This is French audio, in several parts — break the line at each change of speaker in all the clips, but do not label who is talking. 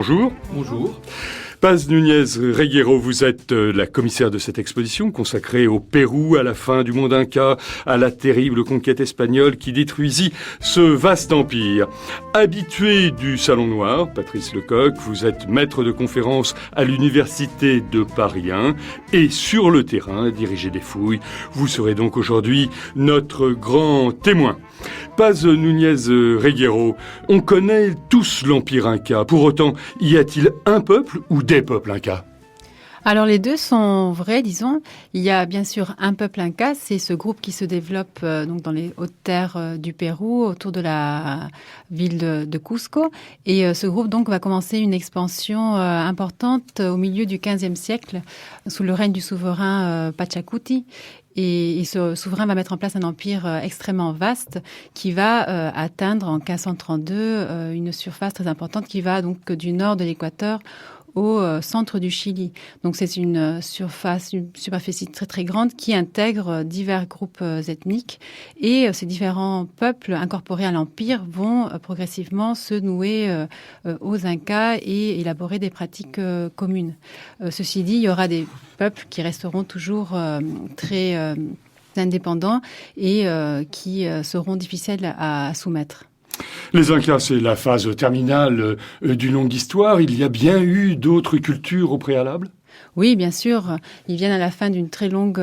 Bonjour.
Bonjour.
Paz Núñez Reguero, vous êtes la commissaire de cette exposition consacrée au Pérou, à la fin du monde inca, à la terrible conquête espagnole qui détruisit ce vaste empire. Habitué du Salon Noir, Patrice Lecoq, vous êtes maître de conférence à l'Université de Paris 1 et sur le terrain, dirigez des fouilles. Vous serez donc aujourd'hui notre grand témoin. Paz Núñez Reguero, on connaît tous l'empire inca. Pour autant, y a-t-il un peuple ou des peuples incas ?
Alors les deux sont vrais, disons. Il y a bien sûr un peuple inca, c'est ce groupe qui se développe donc dans les hautes terres du Pérou, autour de la ville de Cusco. Et ce groupe donc va commencer une expansion importante au milieu du XVe siècle, sous le règne du souverain Pachacuti. Et ce souverain va mettre en place un empire extrêmement vaste qui va atteindre en 1532 une surface très importante qui va donc du nord de l'Équateur au centre du Chili. Donc c'est une superficie très très grande qui intègre divers groupes ethniques et ces différents peuples incorporés à l'empire vont progressivement se nouer aux Incas et élaborer des pratiques communes. Ceci dit, il y aura des peuples qui resteront toujours très indépendants et qui seront difficiles à soumettre.
Les Incas, c'est la phase terminale d'une longue histoire. Il y a bien eu d'autres cultures au préalable ?
Oui, bien sûr. Ils viennent à la fin d'une très longue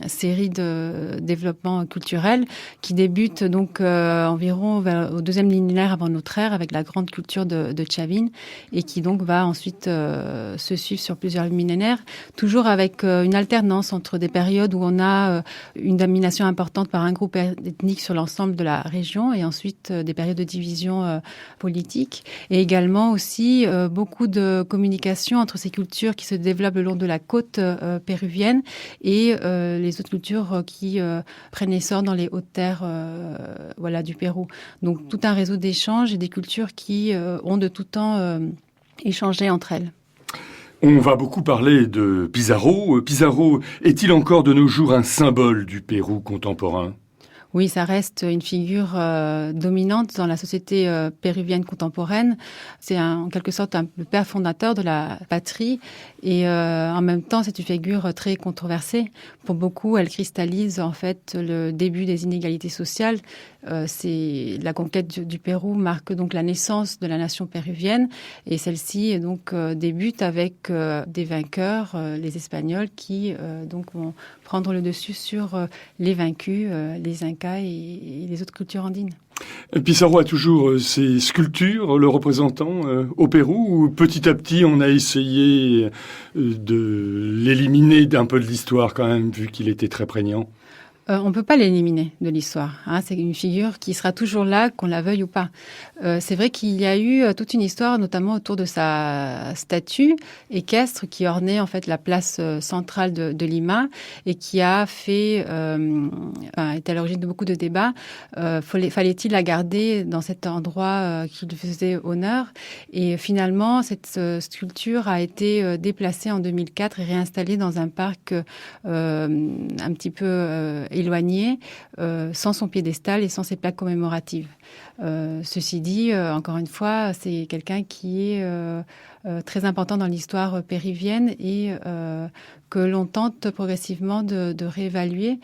série de développements culturels qui débute donc environ au deuxième millénaire avant notre ère avec la grande culture de Chavin et qui donc va ensuite se suivre sur plusieurs millénaires, toujours avec une alternance entre des périodes où on a une domination importante par un groupe ethnique sur l'ensemble de la région et ensuite des périodes de division politique et également aussi beaucoup de communication entre ces cultures qui se développent le long de la côte péruvienne et les autres cultures qui prennent essor dans les hautes terres du Pérou. Donc tout un réseau d'échanges et des cultures qui ont de tout temps échangé entre elles.
On va beaucoup parler de Pizarro. Pizarro est-il encore de nos jours un symbole du Pérou contemporain ?
Oui, ça reste une figure dominante dans la société péruvienne contemporaine. C'est en quelque sorte le père fondateur de la patrie et en même temps, c'est une figure très controversée. Pour beaucoup, elle cristallise en fait le début des inégalités sociales. C'est la conquête du Pérou marque donc la naissance de la nation péruvienne et celle-ci donc débute avec des vainqueurs, les Espagnols, qui donc vont prendre le dessus sur les vaincus, les Incas et les autres cultures andines.
Pizarro a toujours ses sculptures le représentant au Pérou, ou petit à petit on a essayé de l'éliminer d'un peu de l'histoire quand même, vu qu'il était très prégnant?
On ne peut pas l'éliminer de l'histoire. C'est une figure qui sera toujours là, qu'on la veuille ou pas. C'est vrai qu'il y a eu toute une histoire, notamment autour de sa statue équestre qui ornait en fait la place centrale de Lima et qui a été à l'origine de beaucoup de débats. Fallait-il la garder dans cet endroit qui lui faisait honneur ? Et finalement, cette sculpture a été déplacée en 2004 et réinstallée dans un parc un petit peu éloigné, sans son piédestal et sans ses plaques commémoratives. Ceci dit, encore une fois, c'est quelqu'un qui est très important dans l'histoire péruvienne et que l'on tente progressivement de réévaluer.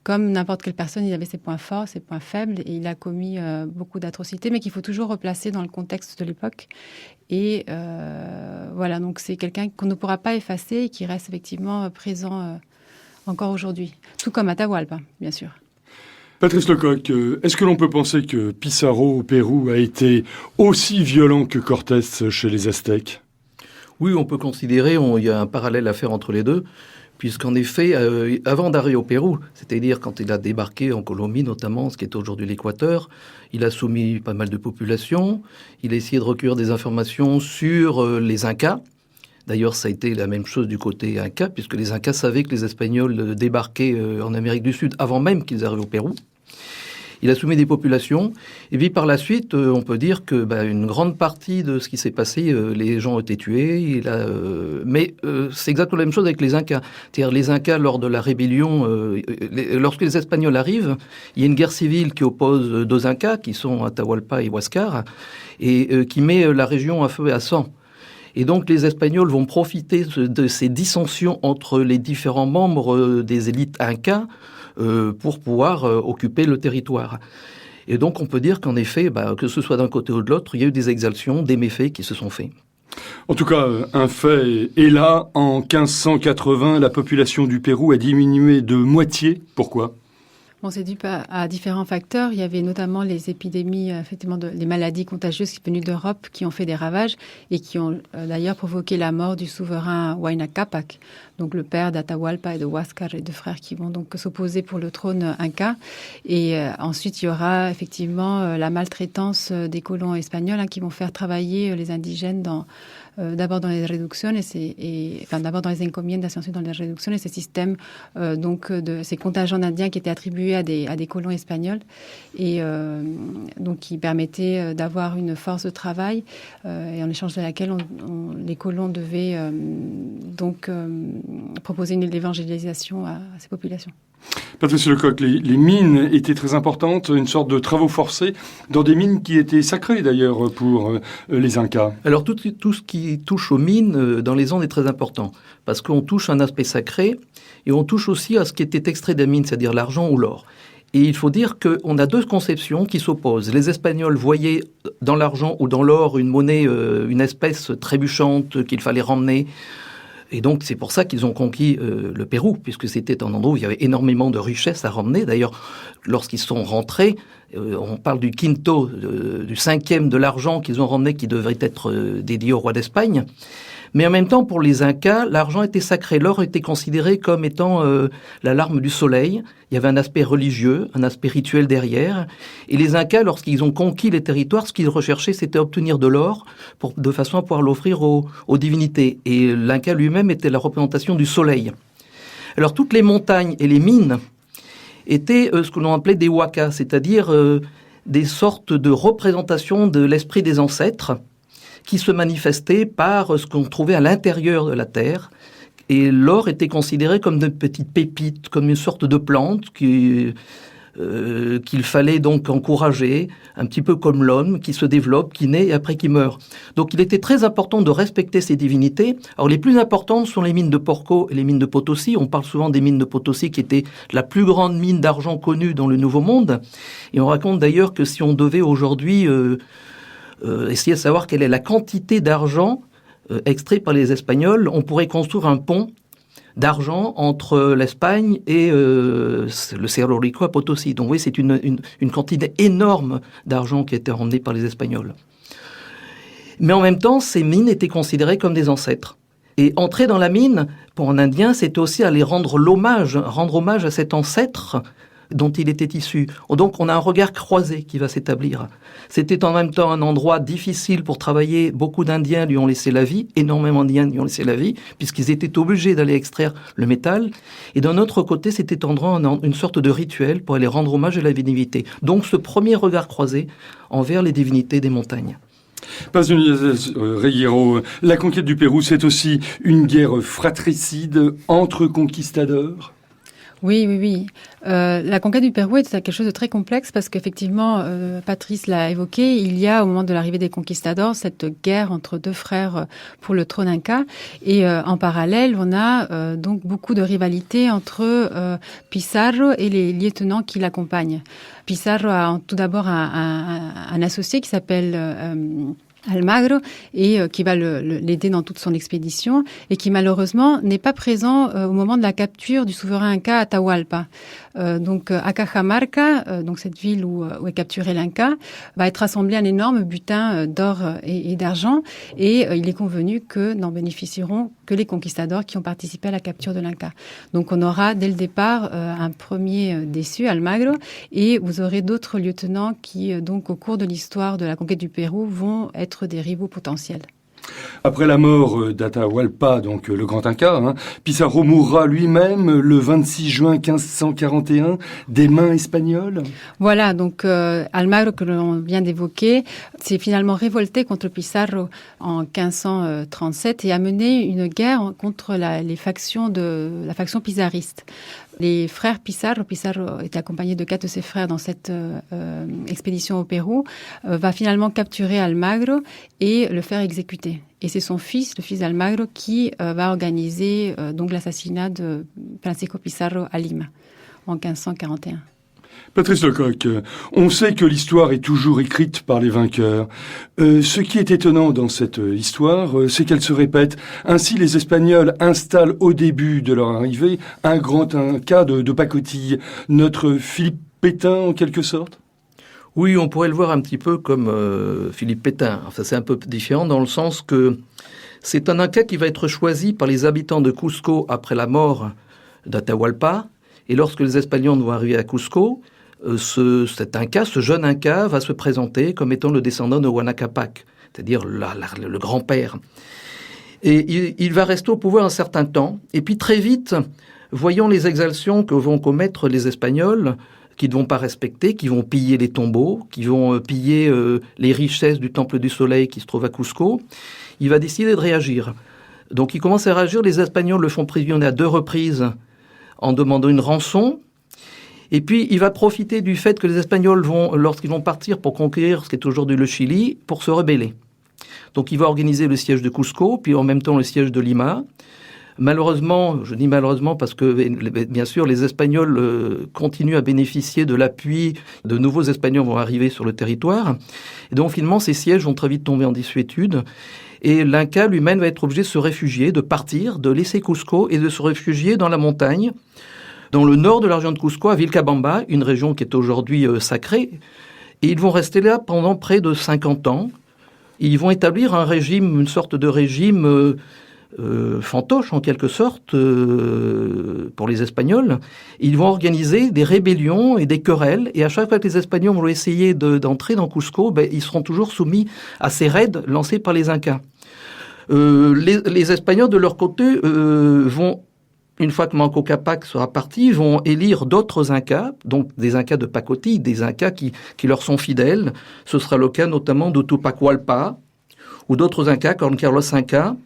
Comme n'importe quelle personne, il avait ses points forts, ses points faibles et il a commis beaucoup d'atrocités, mais qu'il faut toujours replacer dans le contexte de l'époque. Et voilà, donc c'est quelqu'un qu'on ne pourra pas effacer et qui reste effectivement présent encore aujourd'hui, tout comme Atahualpa, bien sûr.
Patrice Lecoq, est-ce que l'on peut penser que Pizarro au Pérou a été aussi violent que Cortés chez les Aztèques ?
Oui, on peut considérer, il y a un parallèle à faire entre les deux, puisqu'en effet, avant d'arriver au Pérou, c'est-à-dire quand il a débarqué en Colombie notamment, ce qui est aujourd'hui l'Équateur, il a soumis pas mal de populations, il a essayé de recueillir des informations sur les Incas. D'ailleurs, ça a été la même chose du côté Inca, puisque les Incas savaient que les Espagnols débarquaient en Amérique du Sud avant même qu'ils arrivent au Pérou. Il a soumis des populations. Et puis par la suite, on peut dire que une grande partie de ce qui s'est passé, les gens ont été tués. Mais c'est exactement la même chose avec les Incas. C'est-à-dire les Incas, lors de la rébellion, lorsque les Espagnols arrivent, il y a une guerre civile qui oppose deux Incas, qui sont Atahualpa et Huáscar, et qui met la région à feu et à sang. Et donc les Espagnols vont profiter de ces dissensions entre les différents membres des élites Incas pour pouvoir occuper le territoire. Et donc on peut dire qu'en effet, que ce soit d'un côté ou de l'autre, il y a eu des exactions, des méfaits qui se sont faits.
En tout cas, un fait est là. En 1580, la population du Pérou a diminué de moitié. Pourquoi ?
Bon, c'est dû à différents facteurs. Il y avait notamment les épidémies, effectivement, les maladies contagieuses venues d'Europe qui ont fait des ravages et qui ont d'ailleurs provoqué la mort du souverain Huayna Capac, donc le père d'Atahualpa et de Huáscar, et deux frères qui vont donc s'opposer pour le trône inca. Et ensuite, il y aura effectivement la maltraitance des colons espagnols qui vont faire travailler les indigènes d'abord dans les réductions d'abord dans les encomiendas, ensuite dans les réductions, et ces systèmes de ces contingents d'indiens qui étaient attribués à des colons espagnols et donc qui permettaient d'avoir une force de travail et en échange de laquelle les colons devaient proposer l'évangélisation à ces populations.
Patrice Lecoq, les mines étaient très importantes, une sorte de travaux forcés dans des mines qui étaient sacrées d'ailleurs pour les Incas.
Alors tout ce qui touche aux mines dans les Andes est très important parce qu'on touche un aspect sacré et on touche aussi à ce qui était extrait des mines, c'est-à-dire l'argent ou l'or. Et il faut dire qu'on a deux conceptions qui s'opposent. Les Espagnols voyaient dans l'argent ou dans l'or une monnaie, une espèce trébuchante qu'il fallait ramener. Et donc, c'est pour ça qu'ils ont conquis le Pérou, puisque c'était un endroit où il y avait énormément de richesses à ramener. D'ailleurs, lorsqu'ils sont rentrés, on parle du quinto, du cinquième de l'argent qu'ils ont ramené, qui devrait être dédié au roi d'Espagne. Mais en même temps, pour les Incas, l'argent était sacré. L'or était considéré comme étant la larme du soleil. Il y avait un aspect religieux, un aspect rituel derrière. Et les Incas, lorsqu'ils ont conquis les territoires, ce qu'ils recherchaient, c'était obtenir de l'or de façon à pouvoir l'offrir aux divinités. Et l'Inca lui-même était la représentation du soleil. Alors, toutes les montagnes et les mines étaient ce que l'on appelait des huacas, c'est-à-dire des sortes de représentations de l'esprit des ancêtres, qui se manifestait par ce qu'on trouvait à l'intérieur de la terre. Et l'or était considéré comme de petites pépites, comme une sorte de plante qu'il fallait donc encourager, un petit peu comme l'homme qui se développe, qui naît et après qui meurt. Donc il était très important de respecter ces divinités. Alors les plus importantes sont les mines de Porco et les mines de Potosi. On parle souvent des mines de Potosi qui étaient la plus grande mine d'argent connue dans le Nouveau Monde. Et on raconte d'ailleurs que si on devait aujourd'hui essayer de savoir quelle est la quantité d'argent extrait par les Espagnols, on pourrait construire un pont d'argent entre l'Espagne et le Cerro Rico à Potosi. Donc oui, c'est une quantité énorme d'argent qui a été emmenée par les Espagnols. Mais en même temps, ces mines étaient considérées comme des ancêtres. Et entrer dans la mine, pour un Indien, c'était aussi aller rendre hommage à cet ancêtre dont il était issu. Donc on a un regard croisé qui va s'établir. C'était en même temps un endroit difficile pour travailler. Beaucoup d'Indiens lui ont laissé la vie, énormément d'Indiens lui ont laissé la vie, puisqu'ils étaient obligés d'aller extraire le métal. Et d'un autre côté, c'était une sorte de rituel pour aller rendre hommage à la divinité. Donc ce premier regard croisé envers les divinités des montagnes.
Paz Núñez Reguero, la conquête du Pérou, c'est aussi une guerre fratricide entre conquistadors ?
Oui. La conquête du Pérou est quelque chose de très complexe parce qu'effectivement, Patrice l'a évoqué, il y a au moment de l'arrivée des conquistadors cette guerre entre deux frères pour le trône inca. Et en parallèle, on a donc beaucoup de rivalité entre Pizarro et les lieutenants qui l'accompagnent. Pizarro a tout d'abord un associé qui s'appelle Almagro et qui va l'aider dans toute son expédition et qui malheureusement n'est pas présent au moment de la capture du souverain inca Atahualpa. Donc à Cajamarca, donc cette ville où est capturé l'Inca, va être rassemblé un énorme butin d'or et d'argent et il est convenu que n'en bénéficieront que les conquistadors qui ont participé à la capture de l'Inca. Donc on aura dès le départ un premier déçu, Almagro, et vous aurez d'autres lieutenants qui donc au cours de l'histoire de la conquête du Pérou vont être des rivaux potentiels.
Après la mort d'Atahualpa, donc le grand Inca, Pizarro mourra lui-même le 26 juin 1541 des mains espagnoles.
Voilà, donc Almagro, que l'on vient d'évoquer, s'est finalement révolté contre Pizarro en 1537 et a mené une guerre contre la faction pizarriste. Les frères Pizarro était accompagné de 4 de ses frères dans cette expédition au Pérou, va finalement capturer Almagro et le faire exécuter. Et c'est son fils, le fils d'Almagro, qui va organiser donc l'assassinat de Francisco Pizarro à Lima en 1541.
Patrice Lecoq, on sait que l'histoire est toujours écrite par les vainqueurs. Ce qui est étonnant dans cette histoire, c'est qu'elle se répète. Ainsi, les Espagnols installent au début de leur arrivée un grand Inca de pacotille, notre Philippe Pétain en quelque sorte.
Oui, on pourrait le voir un petit peu comme Philippe Pétain. Enfin, c'est un peu différent dans le sens que c'est un Inca qui va être choisi par les habitants de Cusco après la mort d'Atahualpa. Et lorsque les Espagnols vont arriver à Cusco, cet Inca, ce jeune Inca, va se présenter comme étant le descendant de Huayna Capac, c'est-à-dire le grand-père. Et il va rester au pouvoir un certain temps. Et puis très vite, voyant les exactions que vont commettre les Espagnols, qui ne vont pas respecter, qui vont piller les tombeaux, qui vont piller les richesses du Temple du Soleil qui se trouve à Cusco, il va décider de réagir. Donc il commence à réagir, les Espagnols le font prisonnier à 2 reprises en demandant une rançon. Et puis, il va profiter du fait que les Espagnols lorsqu'ils vont partir pour conquérir ce qui est aujourd'hui le Chili, pour se rebeller. Donc, il va organiser le siège de Cusco, puis en même temps le siège de Lima. Malheureusement, je dis malheureusement parce que, bien sûr, les Espagnols continuent à bénéficier de l'appui. De nouveaux Espagnols vont arriver sur le territoire. Et donc, finalement, ces sièges vont très vite tomber en désuétude. Et l'Inca lui-même va être obligé de se réfugier, de partir, de laisser Cusco et de se réfugier dans la montagne, dans le nord de la région de Cusco, à Vilcabamba, une région qui est aujourd'hui sacrée. Et ils vont rester là pendant près de 50 ans. Et ils vont établir un régime, une sorte de régime fantoche, en quelque sorte, pour les Espagnols. Ils vont organiser des rébellions et des querelles. Et à chaque fois que les Espagnols vont essayer d'entrer dans Cusco, ils seront toujours soumis à ces raids lancés par les Incas. Les Espagnols, de leur côté, vont... Une fois que Manco Capac sera parti, ils vont élire d'autres Incas, donc des Incas de pacotille, des Incas qui leur sont fidèles. Ce sera le cas notamment de Tupac Hualpa ou d'autres Incas comme Carlos Inca.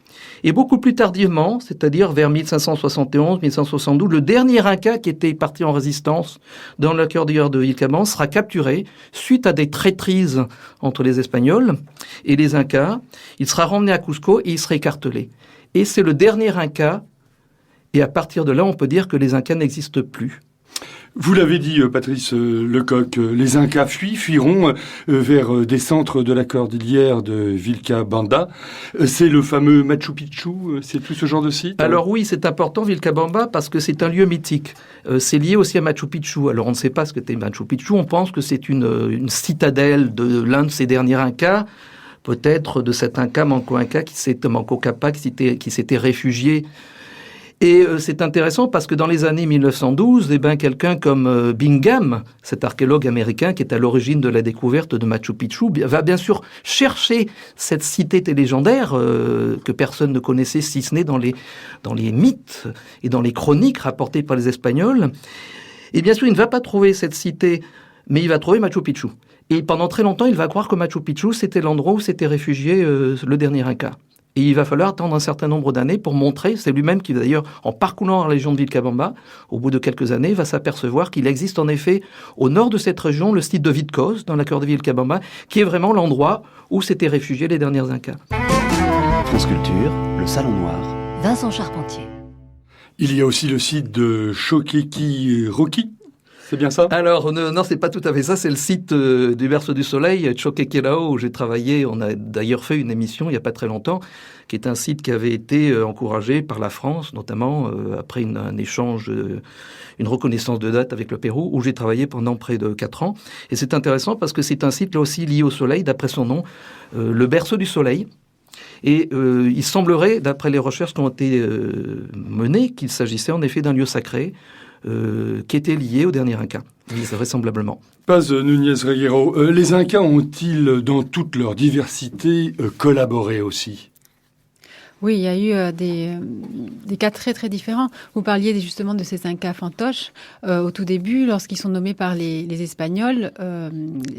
Et beaucoup plus tardivement, c'est-à-dire vers 1571-1572, le dernier Inca qui était parti en résistance dans la cordillère de Vilcabamba sera capturé suite à des traîtrises entre les Espagnols et les Incas. Il sera ramené à Cusco et il sera écartelé. Et c'est le dernier Inca. Et à partir de là, on peut dire que les Incas n'existent plus.
Vous l'avez dit, Patrice Lecoq, les Incas fuiront vers des centres de la cordillère de Vilcabamba. C'est le fameux Machu Picchu, c'est tout ce genre de site?
Alors oui, c'est important, Vilcabamba, parce que c'est un lieu mythique. C'est lié aussi à Machu Picchu. Alors on ne sait pas ce que c'était Machu Picchu, on pense que c'est une citadelle de l'un de ces derniers Incas, peut-être de cet Inca, Manco Capac, qui s'était réfugié. Et c'est intéressant parce que dans les années 1912, quelqu'un comme Bingham, cet archéologue américain qui est à l'origine de la découverte de Machu Picchu, va bien sûr chercher cette cité légendaire que personne ne connaissait, si ce n'est dans les mythes et dans les chroniques rapportées par les Espagnols. Et bien sûr, il ne va pas trouver cette cité, mais il va trouver Machu Picchu. Et pendant très longtemps, il va croire que Machu Picchu, c'était l'endroit où s'était réfugié le dernier Inca. Et il va falloir attendre un certain nombre d'années pour montrer, c'est lui-même qui d'ailleurs, en parcourant la région de Vilcabamba, au bout de quelques années, va s'apercevoir qu'il existe en effet au nord de cette région le site de Vitcos, dans la cordillère de Vilcabamba, qui est vraiment l'endroit où s'étaient réfugiés les derniers Incas.
France Culture, le Salon Noir.
Vincent Charpentier.
Il y a aussi le site de Choquequirauqui. C'est bien ça?
Alors, non, c'est pas tout à fait ça. C'est le site du Berceau du Soleil, Choquequirao, où j'ai travaillé. On a d'ailleurs fait une émission il n'y a pas très longtemps, qui est un site qui avait été encouragé par la France, notamment après un échange, une reconnaissance de date avec le Pérou, où j'ai travaillé pendant près de 4 ans. Et c'est intéressant parce que c'est un site là aussi lié au Soleil, d'après son nom, le Berceau du Soleil. Et il semblerait, d'après les recherches qui ont été menées, qu'il s'agissait en effet d'un lieu sacré, qui était lié au dernier Inca, vraisemblablement.
Paz Núñez-Reguero, les Incas ont-ils, dans toute leur diversité, collaboré aussi?
Oui, il y a eu des cas très très différents. Vous parliez justement de ces Incas fantoches. Au tout début, lorsqu'ils sont nommés par les Espagnols,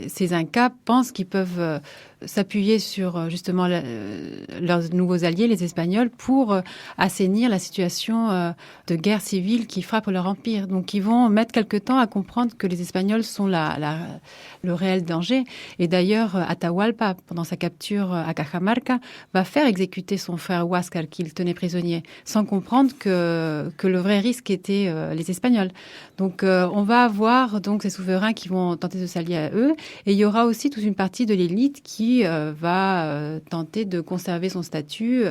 ces Incas pensent qu'ils peuvent s'appuyer sur justement leurs nouveaux alliés, les Espagnols, pour assainir la situation de guerre civile qui frappe leur empire. Donc ils vont mettre quelque temps à comprendre que les Espagnols sont le réel danger. Et d'ailleurs, Atahualpa, pendant sa capture à Cajamarca, va faire exécuter son frère Huáscar qu'il tenait prisonnier, sans comprendre que le vrai risque était les Espagnols. Donc on va avoir donc ces souverains qui vont tenter de s'allier à eux, et il y aura aussi toute une partie de l'élite qui va tenter de conserver son statut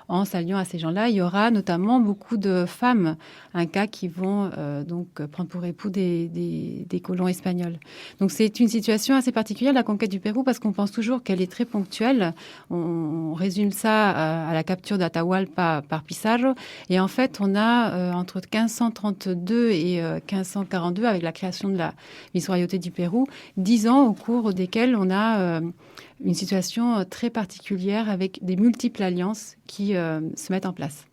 en s'alliant à ces gens-là. Il y aura notamment beaucoup de femmes Incas qui vont donc prendre pour époux des colons espagnols. Donc c'est une situation assez particulière, la conquête du Pérou, parce qu'on pense toujours qu'elle est très ponctuelle. On résume ça à la capture d'Atahualpa par Pizarro. Et en fait, on a entre 1532 et 1542, avec la création de la vice-royauté du Pérou, 10 ans au cours desquels on a une situation très particulière avec des multiples alliances qui se mettent en place.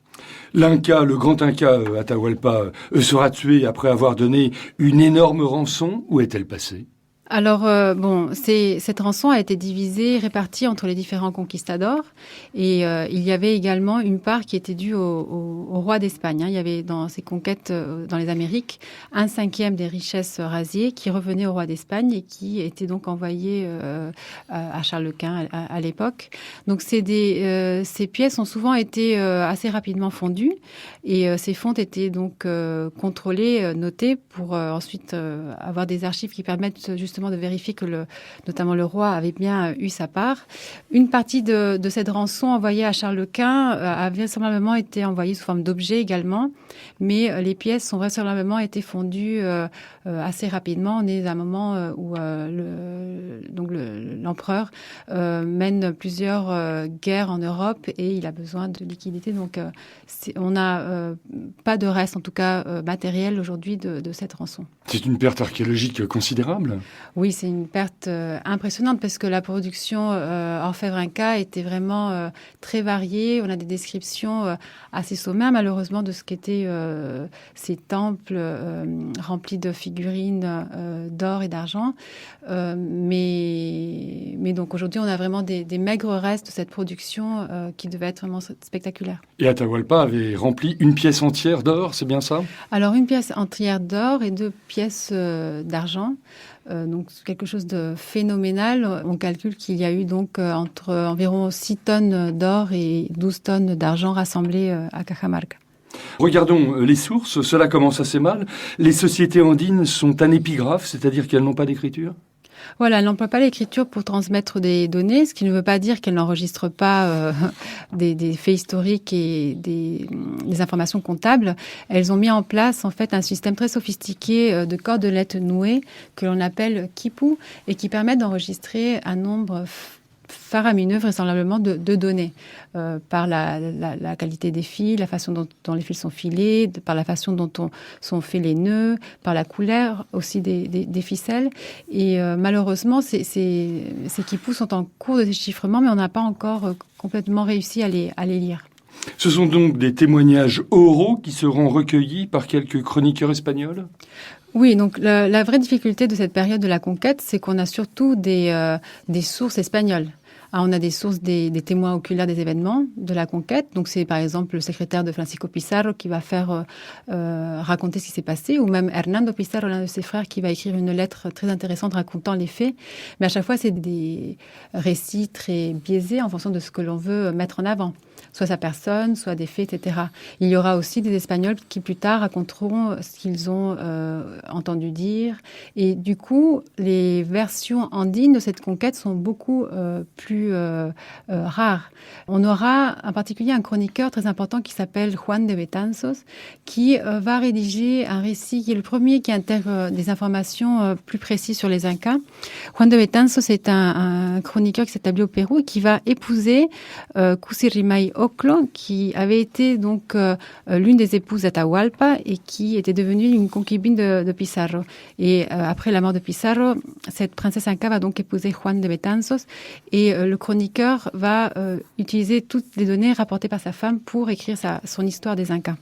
L'Inca, le grand Inca Atahualpa, sera tué après avoir donné une énorme rançon. Où est-elle passée ?
Alors, cette rançon a été divisée, répartie entre les différents conquistadors. Et il y avait également une part qui était due au roi d'Espagne. Il y avait dans ces conquêtes dans les Amériques 1/5 des richesses rasiées qui revenaient au roi d'Espagne et qui étaient donc envoyées à Charles Quint à l'époque. Donc, ces pièces ont souvent été assez rapidement fondues. Et ces fontes étaient donc contrôlées, notées pour ensuite avoir des archives qui permettent justement de vérifier que notamment le roi avait bien eu sa part. Une partie de cette rançon envoyée à Charles Quint avait vraisemblablement été envoyée sous forme d'objet également, mais les pièces ont vraisemblablement été fondues assez rapidement. On est à un moment où l'empereur mène plusieurs guerres en Europe et il a besoin de liquidités. Donc on n'a pas de reste, en tout cas matériel aujourd'hui, de cette rançon.
C'est une perte archéologique considérable.
Oui, c'est une perte impressionnante parce que la production orfèvre inca était vraiment très variée. On a des descriptions assez sommaires, malheureusement, de ce qu'étaient ces temples remplis de figurines d'or et d'argent. Mais donc aujourd'hui, on a vraiment des maigres restes de cette production qui devait être vraiment spectaculaire.
Et Atahualpa avait rempli une pièce entière d'or, c'est bien ça ?
Alors, une pièce entière d'or et 2 pièces d'argent. Donc quelque chose de phénoménal. On calcule qu'il y a eu donc entre environ 6 tonnes d'or et 12 tonnes d'argent rassemblées à Cajamarca.
Regardons les sources, cela commence assez mal. Les sociétés andines sont anépigraphes, c'est-à-dire qu'elles n'ont pas d'écriture ?
Voilà, elles n'emploient pas l'écriture pour transmettre des données, ce qui ne veut pas dire qu'elles n'enregistrent pas des faits historiques et des informations comptables. Elles ont mis en place en fait un système très sophistiqué de cordelettes nouées que l'on appelle quipu et qui permettent d'enregistrer un nombre faramineux vraisemblablement de données par la qualité des fils, la façon dont les fils sont filés, par la façon dont sont faits les nœuds, par la couleur aussi des ficelles. Et malheureusement, ces quipus sont en cours de déchiffrement, mais on n'a pas encore complètement réussi à les lire.
Ce sont donc des témoignages oraux qui seront recueillis par quelques chroniqueurs espagnols ?
Oui, donc la vraie difficulté de cette période de la conquête, c'est qu'on a surtout des sources espagnoles. On a des sources des témoins oculaires des événements de la conquête. Donc c'est par exemple le secrétaire de Francisco Pizarro qui va faire raconter ce qui s'est passé, ou même Hernando Pizarro, l'un de ses frères, qui va écrire une lettre très intéressante racontant les faits. Mais à chaque fois, c'est des récits très biaisés en fonction de ce que l'on veut mettre en avant. Soit sa personne, soit des faits, etc. Il y aura aussi des Espagnols qui plus tard raconteront ce qu'ils ont entendu dire. Et du coup, les versions andines de cette conquête sont beaucoup plus rares. On aura en particulier un chroniqueur très important qui s'appelle Juan de Betanzos, qui va rédiger un récit qui est le premier qui intègre des informations plus précises sur les Incas. Juan de Betanzos est un chroniqueur qui s'établit au Pérou et qui va épouser Cusirimay Ocllo, qui avait été donc l'une des épouses d'Atahualpa et qui était devenue une concubine de Pizarro. Et après la mort de Pizarro, cette princesse Inca va donc épouser Juan de Betanzos et le chroniqueur va utiliser toutes les données rapportées par sa femme pour écrire son histoire des Incas.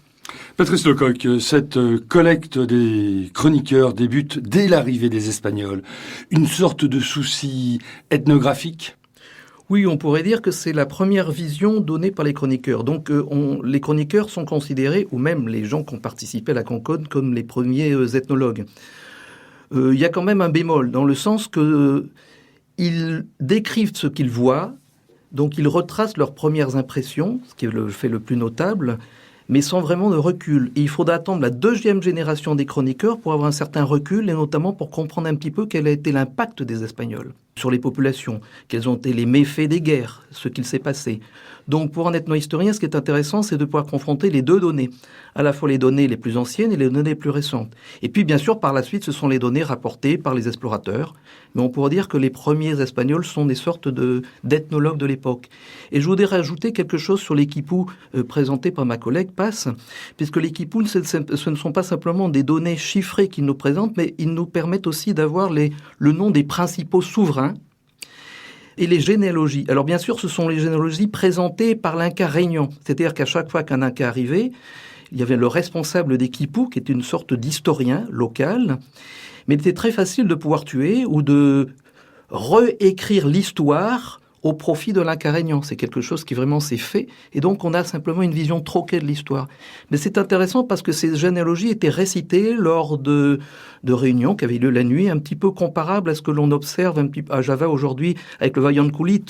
Patrice Lecoq, cette collecte des chroniqueurs débute dès l'arrivée des Espagnols. Une sorte de souci ethnographique ?
Oui, on pourrait dire que c'est la première vision donnée par les chroniqueurs. Donc, les chroniqueurs sont considérés, ou même les gens qui ont participé à la Concorde, comme les premiers ethnologues. Il y a quand même un bémol, dans le sens qu'ils décrivent ce qu'ils voient, donc ils retracent leurs premières impressions, ce qui est le fait le plus notable, mais sans vraiment de recul. Et il faudra attendre la deuxième génération des chroniqueurs pour avoir un certain recul, et notamment pour comprendre un petit peu quel a été l'impact des Espagnols sur les populations, quels ont été les méfaits des guerres, ce qu'il s'est passé. Donc pour un ethno-historien, ce qui est intéressant, c'est de pouvoir confronter les deux données, à la fois les données les plus anciennes et les données les plus récentes. Et puis bien sûr, par la suite, ce sont les données rapportées par les explorateurs, mais on pourrait dire que les premiers Espagnols sont des sortes d'ethnologues de l'époque. Et je voudrais rajouter quelque chose sur les quipus présentés par ma collègue Passe, puisque les quipus, ce ne sont pas simplement des données chiffrées qu'ils nous présentent, mais ils nous permettent aussi d'avoir le nom des principaux souverains et les généalogies. Alors bien sûr, ce sont les généalogies présentées par l'Inca régnant, c'est-à-dire qu'à chaque fois qu'un Inca arrivait, il y avait le responsable des quipus, qui était une sorte d'historien local, mais il était très facile de pouvoir tuer ou de réécrire l'histoire au profit de l'Inca régnant. C'est quelque chose qui vraiment s'est fait, et donc on a simplement une vision troquée de l'histoire. Mais c'est intéressant parce que ces généalogies étaient récitées lors de réunions qui avaient lieu la nuit, un petit peu comparables à ce que l'on observe un petit peu à Java aujourd'hui avec le Wayang Kulit,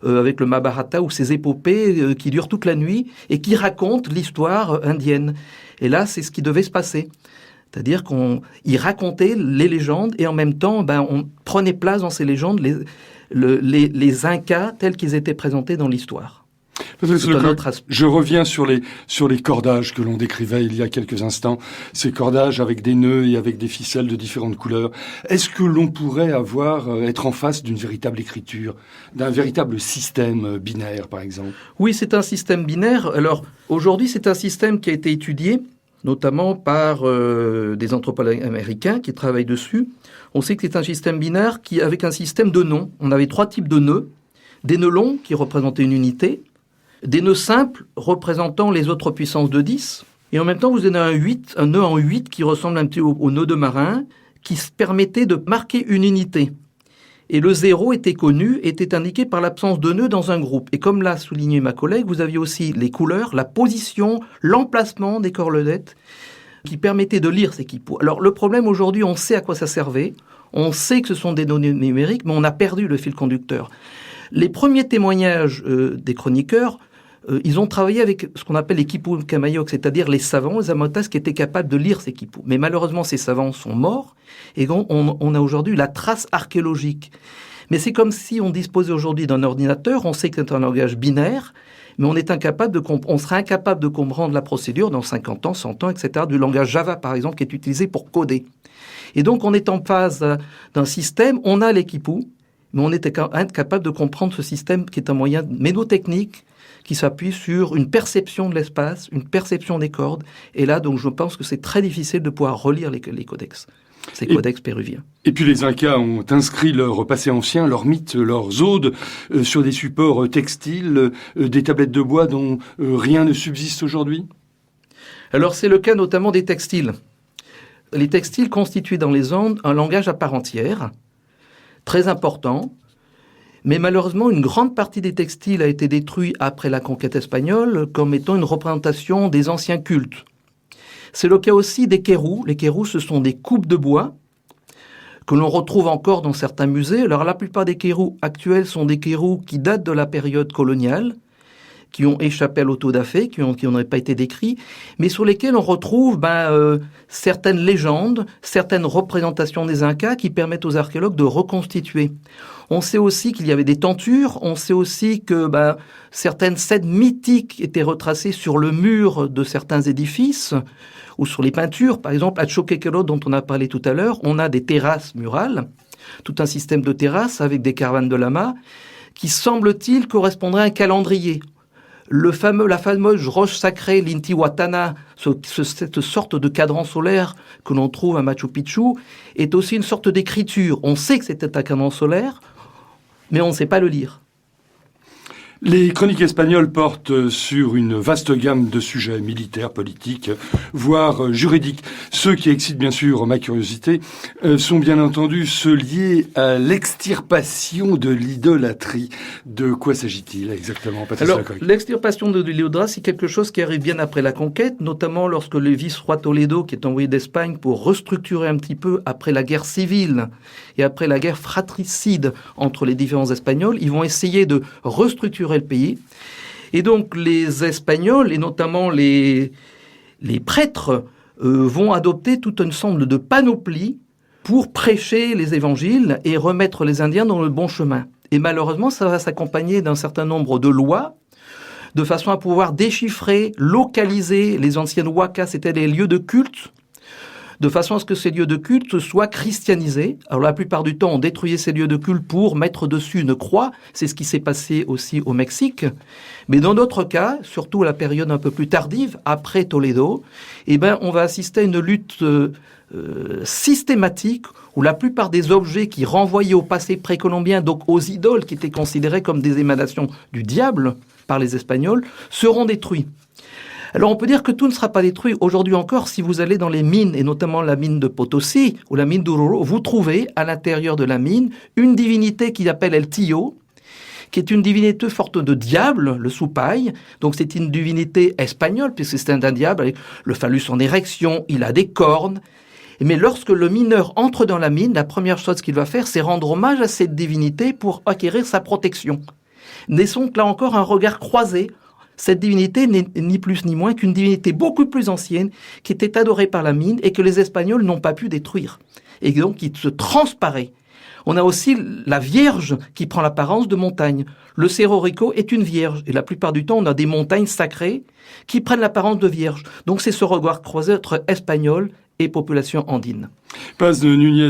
avec le Mahabharata, ou ces épopées qui durent toute la nuit et qui racontent l'histoire indienne. Et là, c'est ce qui devait se passer. C'est-à-dire qu'il racontait les légendes et en même temps, on prenait place dans ces légendes les Incas tels qu'ils étaient présentés dans l'histoire.
Je reviens sur les cordages que l'on décrivait il y a quelques instants, ces cordages avec des nœuds et avec des ficelles de différentes couleurs. Est-ce que l'on pourrait être en face d'une véritable écriture, d'un véritable système binaire, par exemple ?
Oui, c'est un système binaire. Alors, aujourd'hui, c'est un système qui a été étudié, notamment par des anthropologues américains qui travaillent dessus. On sait que c'est un système binaire avec un système de nœuds. On avait 3 types de nœuds. Des nœuds longs qui représentaient une unité, des nœuds simples représentant les autres puissances de 10, et en même temps vous avez un nœud en 8 qui ressemble un petit peu au nœud de marin, qui se permettait de marquer une unité. Et le 0 était connu, était indiqué par l'absence de nœuds dans un groupe. Et comme l'a souligné ma collègue, vous aviez aussi les couleurs, la position, l'emplacement des corledettes, qui permettaient de lire ces quipus. Alors le problème aujourd'hui, on sait à quoi ça servait, on sait que ce sont des données numériques, mais on a perdu le fil conducteur. Les premiers témoignages des chroniqueurs, ils ont travaillé avec ce qu'on appelle les quipus Kamayok, c'est-à-dire les savants, les Amotas, qui étaient capables de lire ces quipus. Mais malheureusement, ces savants sont morts, et on a aujourd'hui la trace archéologique. Mais c'est comme si on disposait aujourd'hui d'un ordinateur, on sait que c'est un langage binaire, mais on serait incapable de comprendre la procédure dans 50 ans, 100 ans, etc., du langage Java, par exemple, qui est utilisé pour coder. Et donc, on est en phase d'un système, on a les quipus, mais on était incapable de comprendre ce système qui est un moyen ménotechnique qui s'appuie sur une perception de l'espace, une perception des cordes. Et là, donc, je pense que c'est très difficile de pouvoir relire les codex, ces codex péruviens.
Et puis les Incas ont inscrit leur passé ancien, leurs mythes, leurs odes sur des supports textiles, des tablettes de bois dont rien ne subsiste aujourd'hui ?
Alors, c'est le cas notamment des textiles. Les textiles constituent dans les Andes un langage à part entière, très important, mais malheureusement, une grande partie des textiles a été détruite après la conquête espagnole comme étant une représentation des anciens cultes. C'est le cas aussi des kérous. Les kérous, ce sont des coupes de bois que l'on retrouve encore dans certains musées. Alors, la plupart des kérous actuels sont des kérous qui datent de la période coloniale, qui ont échappé à l'autodafé, qui n'auraient pas été décrits, mais sur lesquels on retrouve certaines légendes, certaines représentations des Incas qui permettent aux archéologues de reconstituer. On sait aussi qu'il y avait des tentures, on sait aussi que certaines scènes mythiques étaient retracées sur le mur de certains édifices, ou sur les peintures. Par exemple, à Choquequero, dont on a parlé tout à l'heure, on a des terrasses murales, tout un système de terrasses avec des caravanes de lamas, qui semble-t-il correspondrait à un calendrier. La fameuse roche sacrée, l'Intihuatana, cette sorte de cadran solaire que l'on trouve à Machu Picchu, est aussi une sorte d'écriture. On sait que c'était un cadran solaire, mais on ne sait pas le lire.
Les chroniques espagnoles portent sur une vaste gamme de sujets militaires, politiques, voire juridiques. Ceux qui excitent bien sûr ma curiosité sont bien entendu ceux liés à l'extirpation de l'idolâtrie. De quoi s'agit-il exactement, Patrice Lacroix ?
L'extirpation de l'idolâtrie, c'est quelque chose qui arrive bien après la conquête, notamment lorsque le vice-roi Toledo, qui est envoyé d'Espagne pour restructurer un petit peu après la guerre civile et après la guerre fratricide entre les différents Espagnols, ils vont essayer de restructurer le pays. Et donc les Espagnols, et notamment les prêtres, vont adopter tout un ensemble de panoplies pour prêcher les évangiles et remettre les Indiens dans le bon chemin. Et malheureusement, ça va s'accompagner d'un certain nombre de lois, de façon à pouvoir déchiffrer, localiser les anciennes huacas, c'était des lieux de culte, de façon à ce que ces lieux de culte soient christianisés. Alors la plupart du temps, on détruisait ces lieux de culte pour mettre dessus une croix. C'est ce qui s'est passé aussi au Mexique. Mais dans d'autres cas, surtout à la période un peu plus tardive, après Toledo, on va assister à une lutte systématique où la plupart des objets qui renvoyaient au passé précolombien, donc aux idoles qui étaient considérées comme des émanations du diable par les Espagnols, seront détruits. Alors on peut dire que tout ne sera pas détruit. Aujourd'hui encore, si vous allez dans les mines, et notamment la mine de Potosí ou la mine d'Oruro, vous trouvez à l'intérieur de la mine une divinité qui s'appelle El Tío, qui est une divinité forte de diable, le soupaille. Donc c'est une divinité espagnole, puisque c'est un diable avec le phallus en érection, il a des cornes. Mais lorsque le mineur entre dans la mine, la première chose qu'il va faire, c'est rendre hommage à cette divinité pour acquérir sa protection. Naissons là encore un regard croisé. Cette divinité n'est ni plus ni moins qu'une divinité beaucoup plus ancienne qui était adorée par la mine et que les Espagnols n'ont pas pu détruire. Et donc qui se transparaît. On a aussi la Vierge qui prend l'apparence de montagne. Le Cerro Rico est une vierge. Et la plupart du temps, on a des montagnes sacrées qui prennent l'apparence de vierge. Donc c'est ce regard croisé entre Espagnols et population andine.
Paz Núñez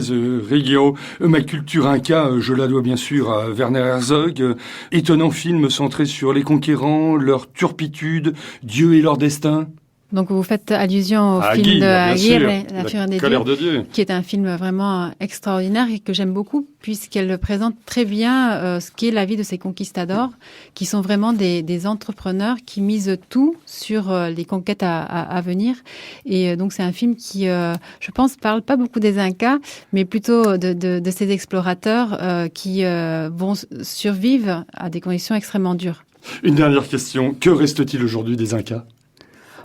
Reguero, ma culture inca, je la dois bien sûr à Werner Herzog. Étonnant film centré sur les conquérants, leur turpitude, Dieu et leur destin.
Donc vous faites allusion au film de Aguirre, La Fureur des Dieux, qui est un film vraiment extraordinaire et que j'aime beaucoup puisqu'elle présente très bien ce qu'est la vie de ces conquistadors, qui sont vraiment des entrepreneurs qui misent tout sur les conquêtes à venir. Et donc c'est un film qui, je pense, parle pas beaucoup des Incas, mais plutôt de ces explorateurs qui vont survivre à des conditions extrêmement dures.
Une dernière question, que reste-t-il aujourd'hui des Incas ?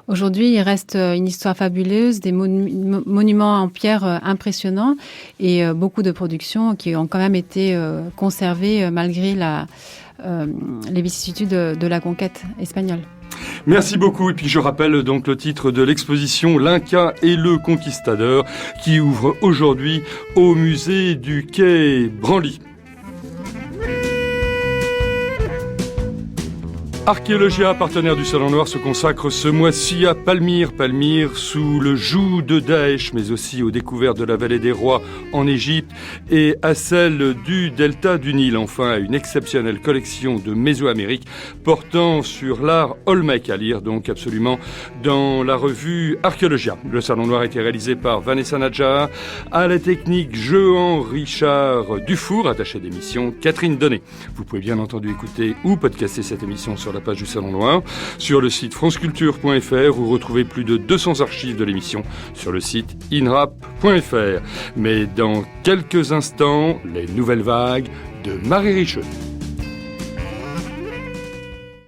Aujourd'hui, il reste une histoire fabuleuse, des monuments en pierre impressionnants et beaucoup de productions qui ont quand même été conservées malgré les vicissitudes de la conquête espagnole.
Merci beaucoup. Et puis je rappelle donc le titre de l'exposition L'Inca et le Conquistador qui ouvre aujourd'hui au musée du Quai Branly. Archéologia, partenaire du Salon Noir, se consacre ce mois-ci à Palmyre. Palmyre sous le joug de Daesh, mais aussi aux découvertes de la vallée des rois en Égypte et à celle du delta du Nil. Enfin, à une exceptionnelle collection de Mésoamérique portant sur l'art olmèque, à lire donc absolument dans la revue Archéologia. Le Salon Noir a été réalisé par Vanessa Nadjar, à la technique Jean-Richard Dufour, attaché d'émission Catherine Donnet. Vous pouvez bien entendu écouter ou podcaster cette émission sur la page du Salon Noir, sur le site franceculture.fr où retrouvez plus de 200 archives de l'émission sur le site inrap.fr. Mais dans quelques instants, les nouvelles vagues de Marie Richeux.